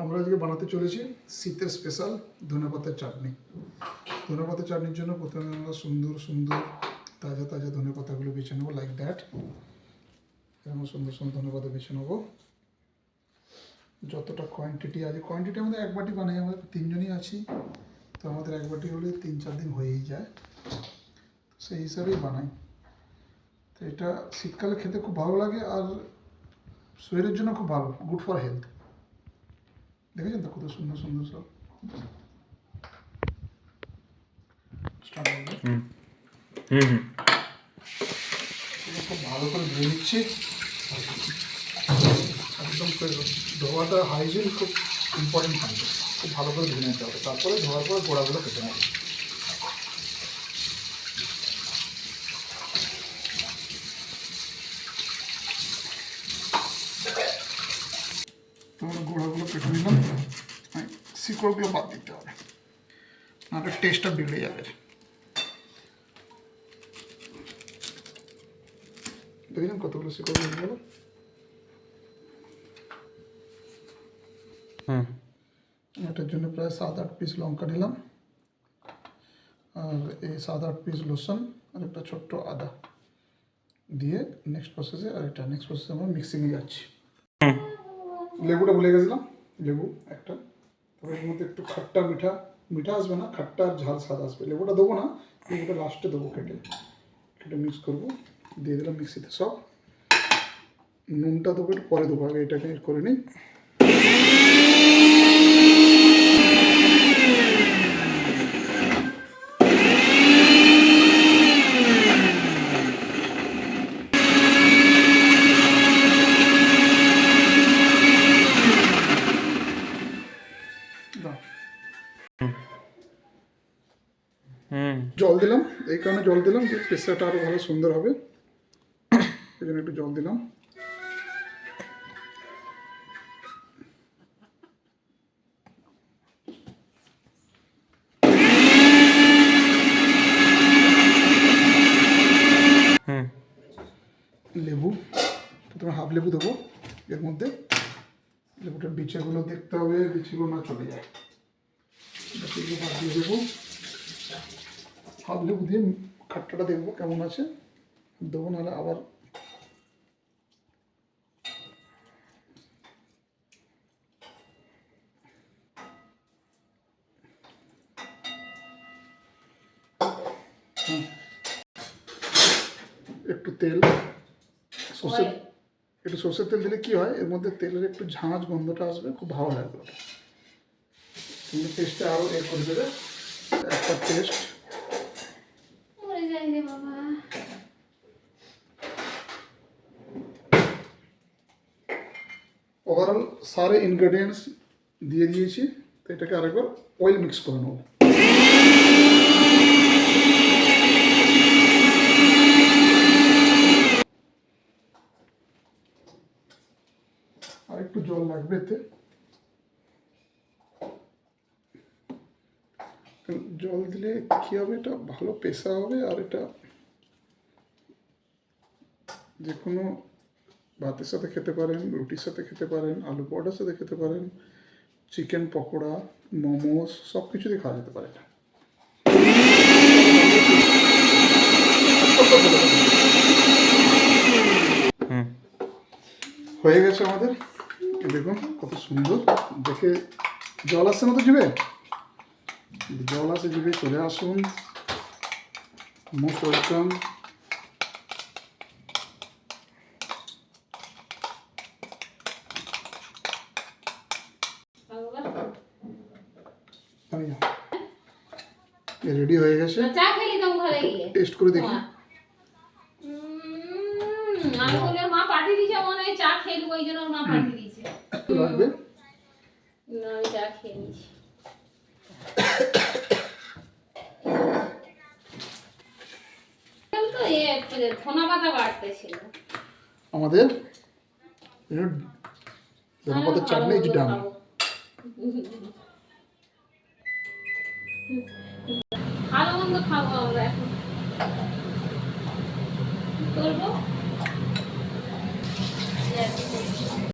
আমরা আজকে বানাতে চলেছি শীতের স্পেশাল ধনেপাতার চাটনি। ধনেপাতার চাটনির জন্য প্রথমে আমরা সুন্দর সুন্দর তাজা তাজা ধনেপাতাগুলো বেছে নেবো, লাইক দ্যাট। এরকম সুন্দর সুন্দর ধনেপাতা বেছে নেবো। যতটা কোয়ান্টিটি আছে, কোয়ান্টিটি আমাদের এক বাটি বানাই, আমরা তিনজনই আছি, তো আমাদের এক বাটি হলে 3-4 দিন হয়েই যায়, সেই হিসাবেই বানাই। তো এটা শীতকালে খেতে খুব ভালো লাগে আর শরীরের জন্য খুব ভালো, গুড ফর হেলথ। দেখেছেন তো কত সুন্দর সুন্দর সব। খুব ভালো করে ধুয়ে নিচ্ছি, একদম ধোয়াটা হাইজিন খুব ইম্পর্টেন্ট থাকবে, খুব ভালো করে ধুয়ে নিতে হবে, তারপরে ধোয়ার পরে গোড়াগুলো কেটে নেবে। তোমরা গোড়াগুলো কেটে নিলাম, শিকড়গুলো বাদ দিতে হবে, নাহলে টেস্টটা বিগড়ে যাবে। দেখেছেন কতগুলো শিকড় বেরিয়ে গেল। এটার জন্য প্রায় 7-8 পিস লঙ্কা নিলাম, আর এই 7-8 পিস লসুন, আর একটা ছোট্ট আদা দিয়ে নেক্সট প্রসেসে, আর এটা নেক্সট প্রসেসে আমরা মিক্সিংয়ে যাচ্ছি। লেবুটা ভুলে গেছিলাম, লেবু একটা, তবে এর মধ্যে একটু খাট্টা মিঠা, মিঠা আসবে না, খাট্টা আর ঝাল স্বাদ আসবে। লেবুটা দেবো না, লেবুটা লাস্টে দেবো, কেটে কেটে মিক্স করবো, দিয়ে দিলাম মিক্সিতে সব। নুনটা দেবো একটু পরে দেবো, আগে এটাকে করে নিই। জল দিলাম, এই কারণে জল দিলাম যে পেস্তাটা আরও ভালো সুন্দর হবে, এই জন্য একটু জল দিলাম। লেবু প্রথমে হাফ লেবু দেবো এর মধ্যে, লেবুটার বিচিগুলো দেখতে হবে, বিচিগুলো না চলে যায়, বিচিগুলো বাদ দিয়ে দেবো। হাফ লেবু দিয়ে খাট্টাটা দেখবো কেমন আছে, দেবো নাহলে আবার একটু তেল, সর্ষের একটু সর্ষের তেল দিলে কি হয়, এর মধ্যে তেলের একটু ঝাঁঝ গন্ধটা আসবে, খুব ভালো লাগবে ওটা, কিন্তু টেস্টটা আরও এ করে দেবে, একটা টেস্ট। ওভারঅল সারে ইনগ্রেডিয়েন্টস দিয়ে দিয়েছি, তো এটাকে আরেকবার অয়েল মিক্স করে নেব। আর একটু জল লাগবে এতে, জল দিলে কী হবে, এটা ভালো পেশা হবে, আর এটা যে কোনো ভাতের সাথে খেতে পারেন, রুটির সাথে খেতে পারেন, আলু পরোটার সাথে খেতে পারেন, চিকেন পকোড়া, মোমোস, সব কিছু দিয়ে খাওয়া যেতে পারে এটা। হয়ে গেছে আমাদের, দেখুন কত সুন্দর, দেখে জল আসছে না তো জিভে, জল আসে জিভে, চলে আসুন, মোস্ট ওয়েলকাম। রেডি হয়ে গেছে, টেস্ট করে দেখি। আমি বলে মা পাঠিয়ে দিয়েছে, মনে হয় চা খেয়ে ওই জন্য মা পাঠিয়ে দিয়েছে। লাগবে না, আমি চা খেয়ে নিয়েছি। তো ধনেপাতা বাড়তেছিল আমাদের ধনেপাতার চাটনি ইজ ডান। ভালো মন্দ খাবো আমরা এখন, করবো